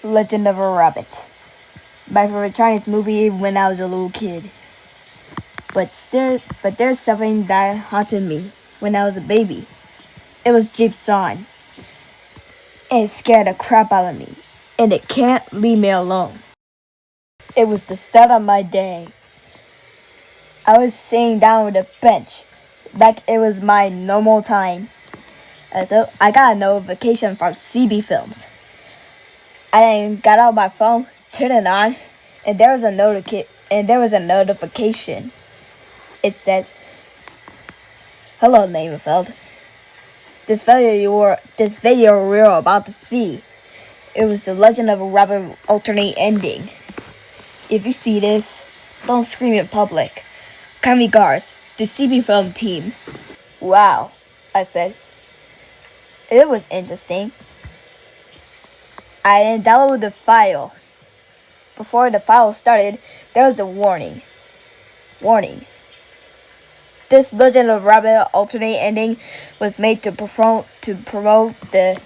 Legend of a Rabbit. My favorite Chinese movie when I was a little kid. But there's something that haunted me when I was a baby. It was Jeep Sean. And it scared the crap out of me. And it can't leave me alone. It was the start of my day. I was sitting down with a bench, like it was my normal time. So I got a notification from CB Films. I then got out my phone, turned it on, and there was a notification. It said, "Hello, Neighborfield. This video we're about to see. It was the Legend of a Rabbit alternate ending. If you see this, don't scream in public. Kind regards, the CB Film team." Wow, I said. It was interesting. I then downloaded the file. Before the file started, there was a warning. Warning. This Legend of Rabbit alternate ending was made to promote the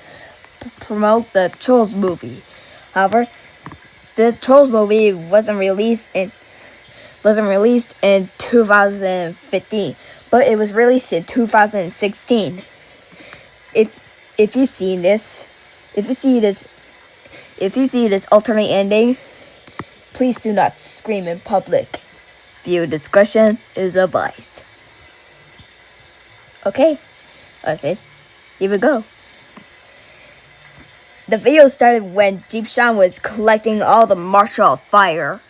Trolls movie. However, the Trolls movie wasn't released in 2015, but it was released in 2016. If you see this alternate ending, please do not scream in public. Viewer discretion is advised. Okay, I said, here we go. The video started when Jeep Sean was collecting all the marshal of fire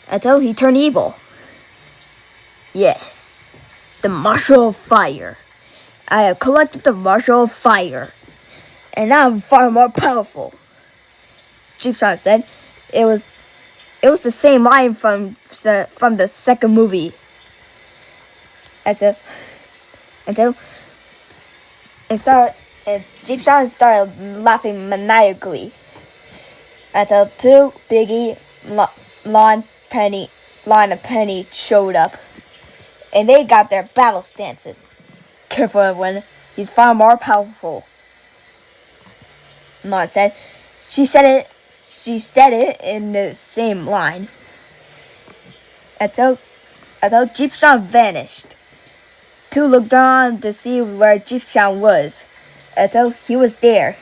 until he turned evil. Yes, the marshal of fire. I have collected the marshal of fire, and now I'm far more powerful. Jeep Sean said. It was the same line from the second movie. And Jeep Sean started laughing maniacally until two Biggie, Lon and Penny showed up, and they got their battle stances. Careful, Evelyn. He's far more powerful. Lon said. She said it in the same line. Until Jeep Sean vanished. Two looked on to see where Jeep Sean was. Until he was there.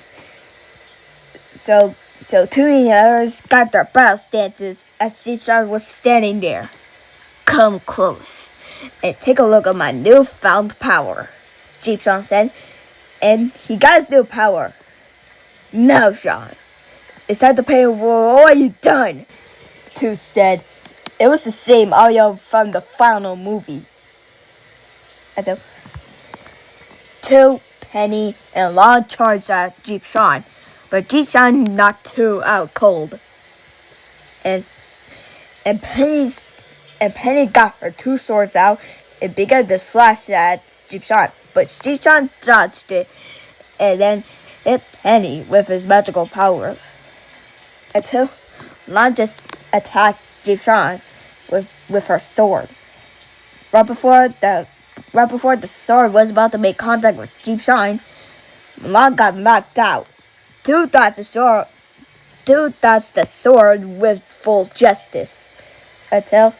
So two of the others got their battle stances as Jeep Sean was standing there. "Come close and take a look at my newfound power," Jeep Sean said. And he got his new power. "Now, Sean, it's time to pay for what you've done," Two said. It was the same audio from the final movie. Two, Penny, and Lon charged at Jeep Sean, but Jeep Sean knocked Two out cold. And Penny got her two swords out and began to slash at Jeep Sean, but Jeep Sean dodged it and then hit Penny with his magical powers. Until Lon just attacked Jeep Sean with her sword. Right before the sword was about to make contact with Jeep Sean, Lon got knocked out. Two dodged the sword with full justice. Until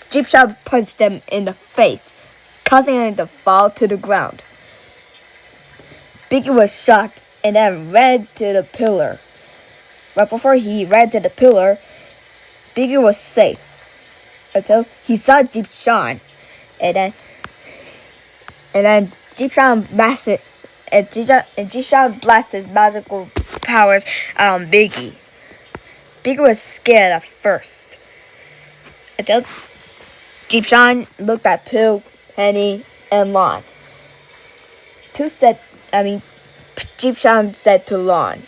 Jeep Sean punched him in the face, causing him to fall to the ground. Biggie was shocked and then ran to the pillar. Right before he ran to the pillar, Biggie was safe until he saw Jeep Sean, and then Jeep Sean blasted his magical powers on Biggie. Biggie was scared at first until Jeep Sean looked at Two, Penny, and Lon. Jeep Sean said to Lon,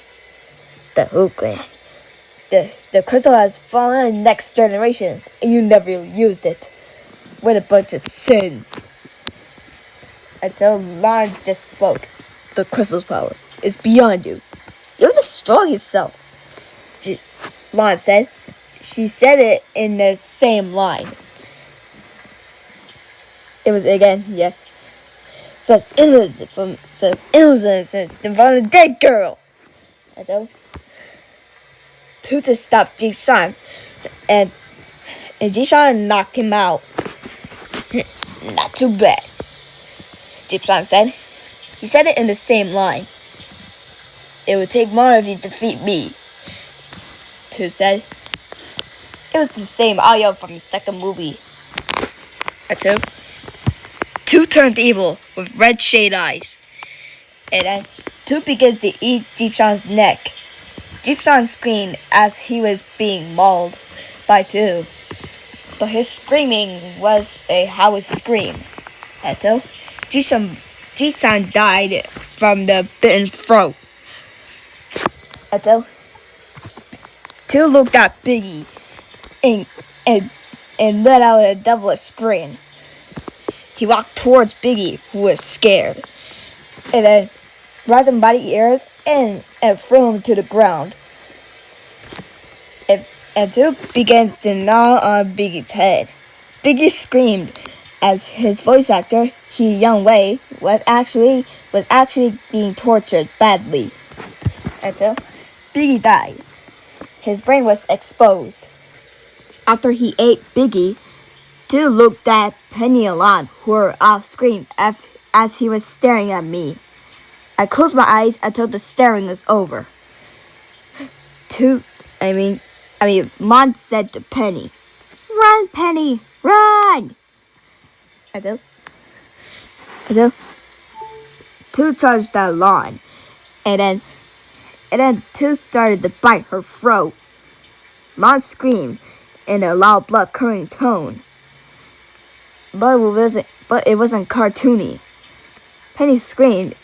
"The Hoogland. The crystal has fallen in next generations, and you never used it. What a bunch of sins." Until Lon just spoke. "The crystal's power is beyond you. You destroy yourself," Lon said. She said it in the same line. It was again, yeah. Says innocent from a dead girl. Until to just stop Jeep-san, and Jeep-san knocked him out. Not too bad, Jeep-san said. He said it in the same line. It would take more of you to defeat me, Tu said. It was the same audio from the second movie. Tu turned evil with red shade eyes. And then Tu begins to eat Jeep-san's neck. Jeep-san screamed as he was being mauled by Tu. But his screaming was a howl scream. Jeep-san died from the bitten throat. Tu looked at Biggie and let out a devilish grin. He walked towards Biggie, who was scared, and then grabbed him by the ears and threw him to the ground. And Tu begins to gnaw on Biggie's head. Biggie screamed as his voice actor, Hee Young-wei, was actually being tortured badly. Until Biggie died. His brain was exposed. After he ate Biggie, Tu looked at Penny and Lon, who were off screen as he was staring at me. I closed my eyes until the staring was over. Lon said to Penny, "Run, Penny, run!" Until Tu charged at Lon, and then Tu started to bite her throat. Lon screamed in a loud, blood-curdling tone, but it wasn't cartoony. Penny screamed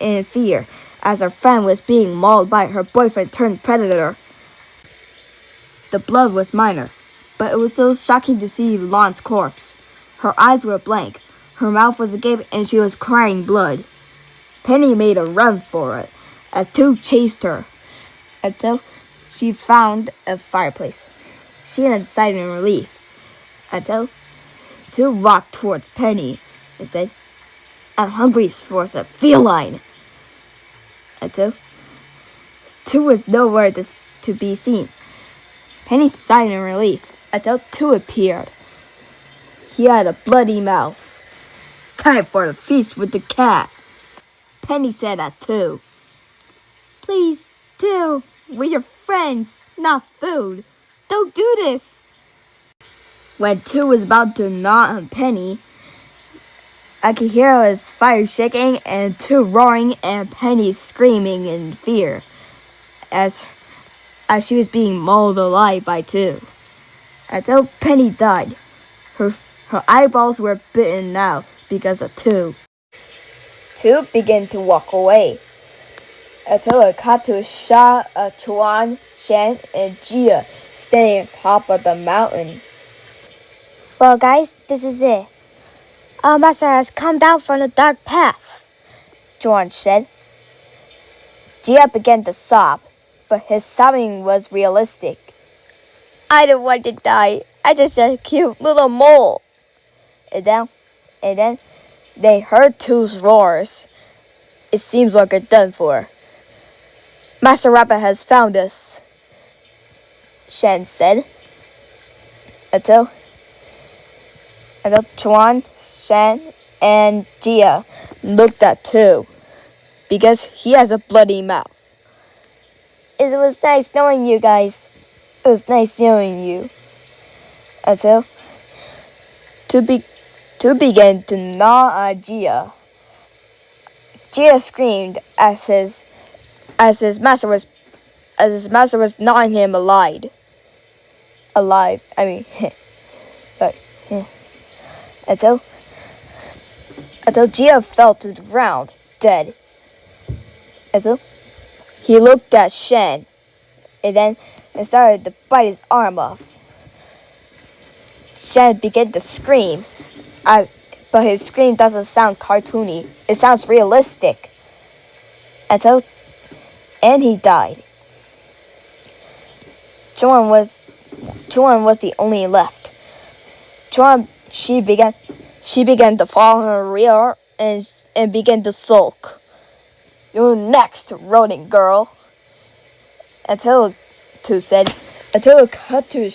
in fear as her friend was being mauled by her boyfriend-turned-predator. The blood was minor, but it was still shocking to see Lon's corpse. Her eyes were blank, her mouth was agape, and she was crying blood. Penny made a run for it as Tu chased her until she found a fireplace. She then sighed in relief until Tu walked towards Penny and said, "I'm hungry for some feline." Until Tu was nowhere to be seen. Penny sighed in relief until Tu appeared. He had a bloody mouth. "Time for the feast with the cat," Penny said at Tu. "Please, Tu, we're your friends, not food. Don't do this." When Tu was about to gnaw on Penny, I could hear his fire shaking and Tu roaring and Penny screaming in fear as she was being mauled alive by Tu. Until Penny died. Her eyeballs were bitten now because of Tu. Tu began to walk away until it caught to a shot of Chuan, Shan, and Jia standing on top of the mountain. "Well, guys, this is it. Our master has come down from the dark path," Chuan said. Jia began to sob, but his sobbing was realistic. "I don't want to die. I just a cute little mole." And then they heard Tu's roars. "It seems like we're done for. Master Rabbit has found us," Shan said. Until Chuan, Shan, and Jia looked at Tu because he has a bloody mouth. "It was nice knowing you guys. It was nice knowing you." Until Tu began to gnaw on Jia. Jia screamed as his master was gnawing him alive. Until Jia fell to the ground, dead. Until he looked at Shen, and started to bite his arm off. Shen began to scream, but his scream doesn't sound cartoony. It sounds realistic. And he died. Chuan was the only left. Chuan, she began to fall on her rear and began to sulk. You're next, rodent girl. Until Two said, until it cut to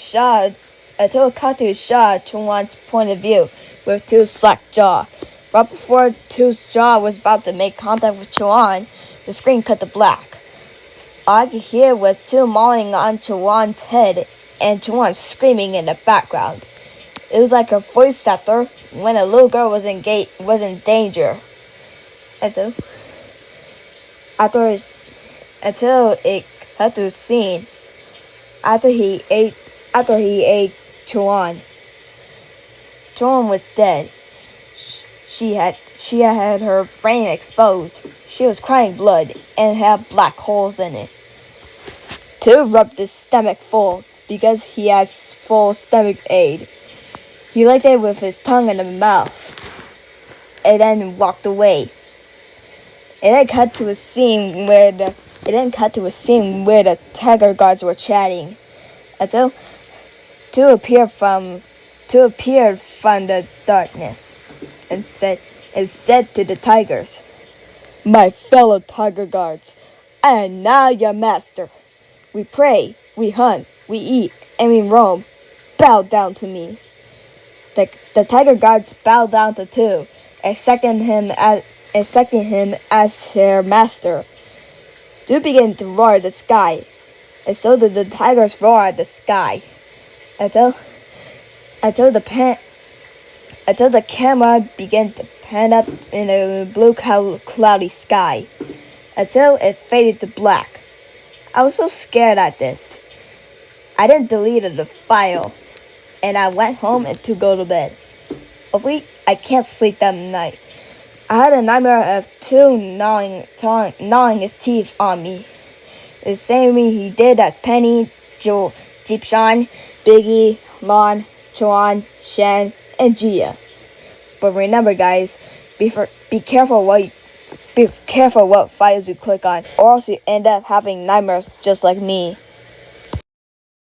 Chuan's point of view with Two's slack jaw. Right before Two's jaw was about to make contact with Chuan, the screen cut to black. All I could hear was Two mauling on Chuan's head and Chuan screaming in the background. It was like a voice actor when a little girl was in danger. Until it cut to scene after he ate Chuan. Chuan was dead. She had her brain exposed. She was crying blood and had black holes in it. Two rubbed his stomach full because he has full stomach ache. He licked it with his tongue in the mouth and then walked away. It then cut to a scene where the tiger guards were chatting until Two appeared from the darkness and said to the tigers, "My fellow tiger guards, I am now your master. We pray, we hunt, we eat, and we roam. Bow down to me." The tiger guards bowed down to Two, accepting him as their master. Two began to roar at the sky, and so did the tigers roar at the sky, until the camera began to pan up in a blue cloudy sky, until it faded to black. I was so scared at this. I then deleted the file, and I went home and to go to bed. Hopefully, I can't sleep that night. I had a nightmare of Two gnawing his teeth on me, the same way he did as Penny, Jeepshan, Biggie, Lon, Chuan, Shen, and Gia. But remember, guys, be careful what files you click on, or else you end up having nightmares just like me.